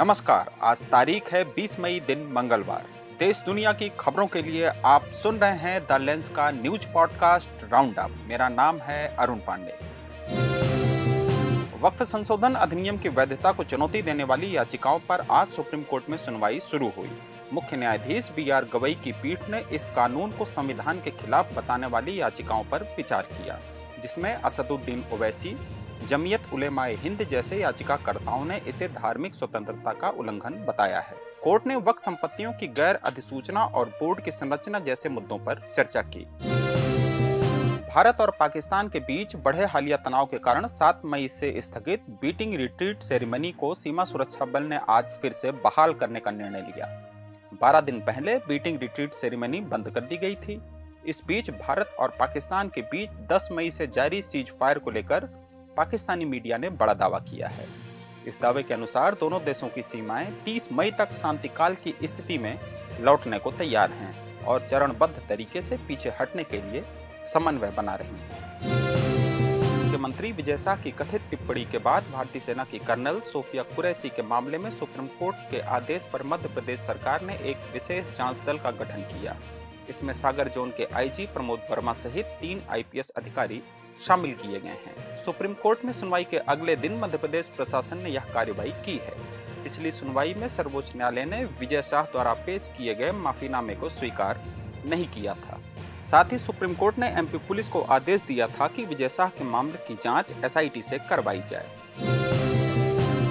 नमस्कार। आज तारीख है 20 मई दिन मंगलवार। देश दुनिया की खबरों के लिए आप सुन रहे हैं द लेंस का न्यूज पॉडकास्ट राउंड अप। मेरा नाम है अरुण पांडे। वक्फ संशोधन अधिनियम की वैधता को चुनौती देने वाली याचिकाओं पर आज सुप्रीम कोर्ट में सुनवाई शुरू हुई। मुख्य न्यायाधीश BR गवई की पीठ ने इस कानून को संविधान के खिलाफ बताने वाली याचिकाओं पर विचार किया, जिसमें असदुद्दीन ओवैसी, जमीयत उलेमाए हिंद जैसे याचिकाकर्ताओं ने इसे धार्मिक स्वतंत्रता का उल्लंघन बताया है। कोर्ट ने वक्फ संपत्तियों की गैर अधिसूचना और बोर्ड की संरचना जैसे मुद्दों पर चर्चा की। भारत और पाकिस्तान के बीच बढ़े हालिया तनाव के कारण 7 मई से स्थगित बीटिंग रिट्रीट सेरेमनी को सीमा सुरक्षा बल ने आज फिर से बहाल करने का निर्णय लिया। 12 दिन पहले बीटिंग रिट्रीट सेरेमनी बंद कर दी गई थी। इस बीच भारत और पाकिस्तान के बीच 10 मई से जारी सीज फायर को लेकर पाकिस्तानी मीडिया ने बड़ा दावा किया है। इस दावे के अनुसार दोनों देशों की सीमाएं 30 मई तक शांतिकाल की स्थिति में लौटने को तैयार हैं और चरणबद्ध तरीके से पीछे हटने के लिए समन्वय बना रही हैं। मुख्यमंत्री विजय शाह की कथित टिप्पणी के बाद भारतीय सेना की कर्नल सोफिया कुरैशी के मामले में सुप्रीम कोर्ट के आदेश पर मध्य प्रदेश सरकार ने एक विशेष जांच दल का गठन किया। इसमें सागर जोन के IG प्रमोद वर्मा सहित 3 IPS अधिकारी शामिल किए गए हैं। सुप्रीम कोर्ट में सुनवाई के अगले दिन मध्य प्रदेश प्रशासन ने यह कार्रवाई की है। पिछली सुनवाई में सर्वोच्च न्यायालय ने विजय शाह द्वारा पेश किए गए माफीनामे को स्वीकार नहीं किया था। साथ ही सुप्रीम कोर्ट ने MP पुलिस को आदेश दिया था कि विजय शाह के मामले की जांच SIT से करवाई जाए।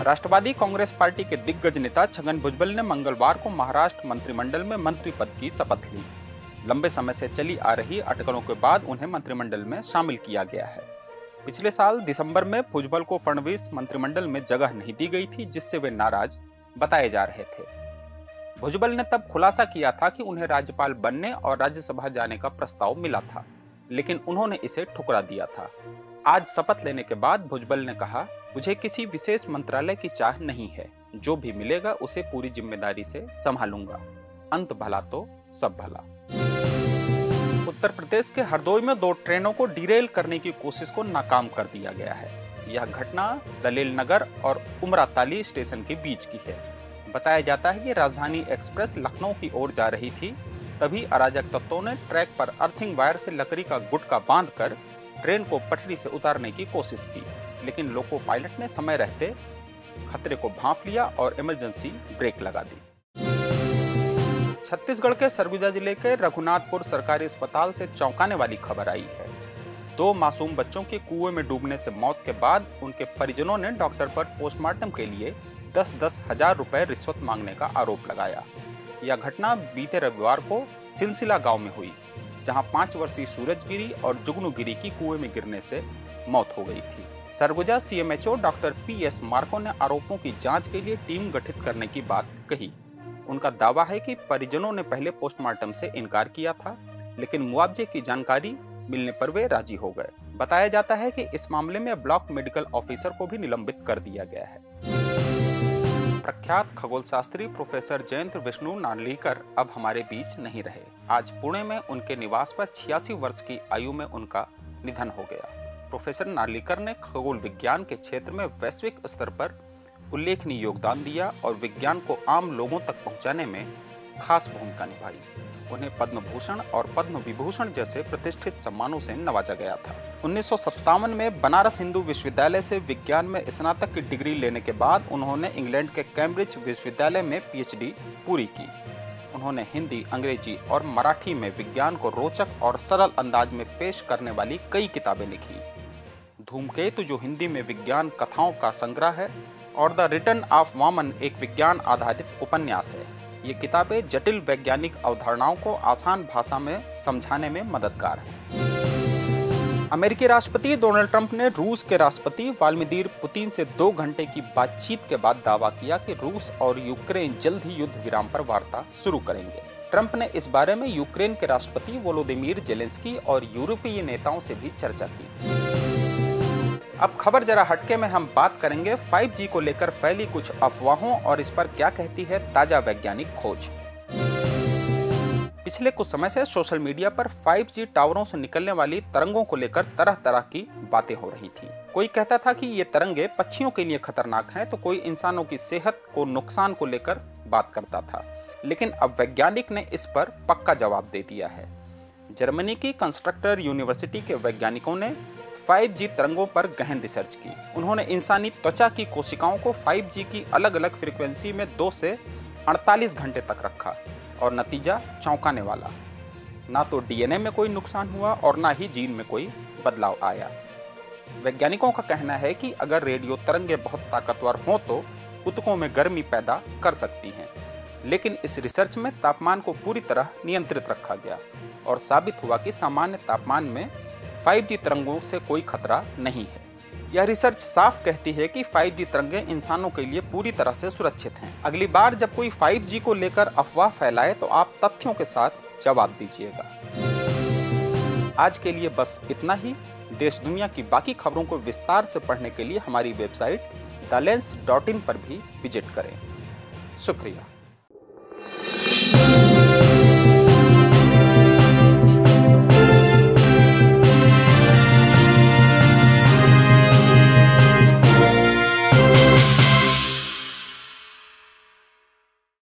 राष्ट्रवादी कांग्रेस पार्टी के दिग्गज नेता छगन भुजबल ने मंगलवार को महाराष्ट्र मंत्रिमंडल में मंत्री पद की शपथ ली। लंबे समय से चली आ रही अटकलों के बाद उन्हें मंत्रिमंडल में शामिल किया गया है। पिछले साल दिसंबर में भुजबल को फडणवीस मंत्रिमंडल में जगह नहीं दी गई थी, जिससे वे नाराज बताए जा रहे थे। भुजबल ने तब खुलासा किया था कि उन्हें राज्यपाल बनने और राज्यसभा जाने का प्रस्ताव मिला था, लेकिन उन्होंने इसे ठुकरा दिया था। आज शपथ लेने के बाद भुजबल ने कहा, मुझे किसी विशेष मंत्रालय की चाह नहीं है, जो भी मिलेगा उसे पूरी जिम्मेदारी से संभालूंगा। अंत भला तो सब भला। उत्तर प्रदेश के हरदोई में 2 ट्रेनों को डिरेल करने की कोशिश को नाकाम कर दिया गया है। यह घटना दलेल नगर और उमराताली स्टेशन के बीच की है। बताया जाता है कि राजधानी एक्सप्रेस लखनऊ की ओर जा रही थी, तभी अराजक तत्वों ने ट्रैक पर अर्थिंग वायर से लकड़ी का गुटका बांधकर ट्रेन को पटरी से उतारने की कोशिश की, लेकिन लोको पायलट ने समय रहते खतरे को भांप लिया और इमरजेंसी ब्रेक लगा दी। छत्तीसगढ़ के सरगुजा जिले के रघुनाथपुर सरकारी अस्पताल से चौंकाने वाली खबर आई है। 2 मासूम बच्चों के कुएं में डूबने से मौत के बाद उनके परिजनों ने डॉक्टर पर पोस्टमार्टम के लिए 10-10 हजार रुपए रिश्वत मांगने का आरोप लगाया। यह घटना बीते रविवार को सिलसिला गांव में हुई, जहां 5 वर्षीय सूरजगिरी और जुगनूगिरी की कुएं में गिरने से मौत हो गई थी। Surguja CMHO doctor PS Marco ने आरोपों की जांच के लिए टीम गठित करने की बात कही। उनका दावा है कि परिजनों ने पहले पोस्टमार्टम से इनकार किया था, लेकिन मुआवजे की जानकारी मिलने पर वे राजी हो गए। बताया जाता है कि इस मामले में ब्लॉक मेडिकल ऑफिसर को भी निलंबित कर दिया गया है। प्रख्यात खगोल शास्त्री प्रोफेसर जयंत विष्णु नार्लिकर अब हमारे बीच नहीं रहे। आज पुणे में उनके निवास पर 86 वर्ष की आयु में उनका निधन हो गया। प्रोफेसर नार्लिकर ने खगोल विज्ञान के क्षेत्र में वैश्विक स्तर पर उल्लेखनीय योगदान दिया और विज्ञान को आम लोगों तक पहुंचाने में खास भूमिका निभाई। उन्हें पद्म भूषण और पद्म विभूषण जैसे प्रतिष्ठित सम्मानों से नवाजा गया था। 1957 में बनारस हिंदू विश्वविद्यालय से विज्ञान में स्नातक की डिग्री लेने के बाद उन्होंने इंग्लैंड के कैम्ब्रिज विश्वविद्यालय में PhD पूरी की। उन्होंने हिंदी, अंग्रेजी और मराठी में विज्ञान को रोचक और सरल अंदाज में पेश करने वाली कई किताबें लिखी। धूमकेतु, जो हिंदी में विज्ञान कथाओं का संग्रह है, और द रिटर्न ऑफ वामन एक विज्ञान आधारित उपन्यास है। ये किताबें जटिल वैज्ञानिक अवधारणाओं को आसान भाषा में समझाने में मददगार हैं। अमेरिकी राष्ट्रपति डोनाल्ड ट्रंप ने रूस के राष्ट्रपति व्लादिमीर पुतिन से 2 घंटे की बातचीत के बाद दावा किया कि रूस और यूक्रेन जल्द ही युद्ध विराम पर वार्ता शुरू करेंगे। ट्रंप ने इस बारे में यूक्रेन के राष्ट्रपति वोलोदिमीर जेलेंस्की और यूरोपीय नेताओं से भी चर्चा की। अब खबर जरा हटके में हम बात करेंगे 5G को लेकर फैली कुछ अफवाहों और इस पर क्या कहती है ताजा वैज्ञानिक खोज। पिछले कुछ समय से सोशल मीडिया पर 5G टावरों से निकलने वाली तरंगों को लेकर तरह तरह की बातें हो रही थी। कोई कहता था कि ये तरंगे पक्षियों के लिए खतरनाक हैं, तो कोई इंसानों की सेहत को नुकसान को लेकर बात करता था। लेकिन अब वैज्ञानिक ने इस पर पक्का जवाब दे दिया है। जर्मनी की कंस्ट्रक्टर यूनिवर्सिटी के वैज्ञानिकों ने 5G तरंगों पर गहन रिसर्च की। उन्होंने इंसानी त्वचा की कोशिकाओं को 5G की अलग अलग फ्रीक्वेंसी में 2 से 48 घंटे तक रखा और नतीजा चौंकाने वाला। ना तो डीएनए में कोई नुकसान हुआ और ना ही जीन में कोई बदलाव आया। वैज्ञानिकों का कहना है कि अगर रेडियो तरंगे बहुत ताकतवर हों तो ऊतकों में गर्मी पैदा कर सकती हैं, लेकिन इस रिसर्च में तापमान को पूरी तरह नियंत्रित रखा गया और साबित हुआ कि सामान्य तापमान में 5G तरंगों से कोई खतरा नहीं है। यह रिसर्च साफ कहती है कि 5G तरंगे इंसानों के लिए पूरी तरह से सुरक्षित हैं। अगली बार जब कोई 5G को लेकर अफवाह फैलाए तो आप तथ्यों के साथ जवाब दीजिएगा। आज के लिए बस इतना ही। देश दुनिया की बाकी खबरों को विस्तार से पढ़ने के लिए हमारी वेबसाइट thelens.in पर भी विजिट करें। शुक्रिया।